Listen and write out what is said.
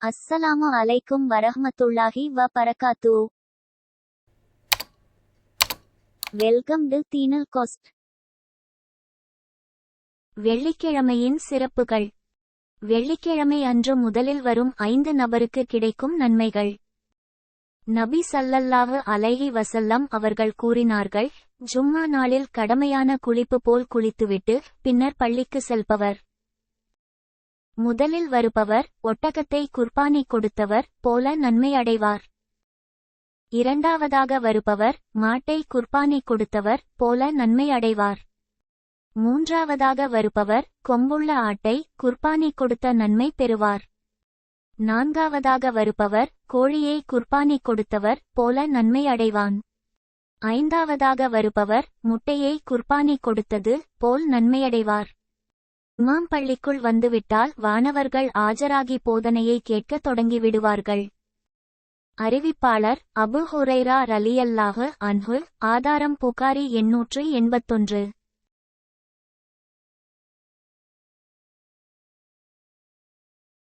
அஸ்ஸலாமு அலைக்கும் வரஹ்மத்துல்லாஹி வ பரகாத்து. வெல்கம் டு தீனல் கோஸ்ட். வெள்ளிக்கிழமையின் சிறப்புகள். வெள்ளிக்கிழமை அன்று முதலில் வரும் 5 நபருக்கு கிடைக்கும் நன்மைகள். நபி ஸல்லல்லாஹு அலைஹி வஸல்லம் அவர்கள் கூறினார்கள், ஜும்மா நாளில் கடமையான குளிப்பு போல் குளித்துவிட்டு பின்னர் பள்ளிக்கு செல்பவர். முதலில் வருபவர் ஒட்டகத்தை குர்பானி கொடுத்தவர் போல நன்மை அடைவார். இரண்டாவதாக வருபவர் மாட்டை குர்பானி கொடுத்தவர் போல நன்மை அடைவார். மூன்றாவதாக வருபவர் கொம்புள்ள ஆட்டை குர்பானி கொடுத்த நன்மை பெறுவார். நான்காவதாக வருபவர் கோழியை குர்பானி கொடுத்தவர் போல நன்மை அடைவான். ஐந்தாவதாக வருபவர் முட்டையை குர்பானி கொடுத்தது போல் நன்மையடைவார். இமாம் பள்ளிக்குள் வந்துவிட்டால் வானவர்கள் ஆஜராகி போதனையை கேட்கத் தொடங்கிவிடுவார்கள். அறிவிப்பாளர் அபு ஹுரைரா ரலியல்லாஹு அன்ஹு. ஆதாரம் புகாரி 881.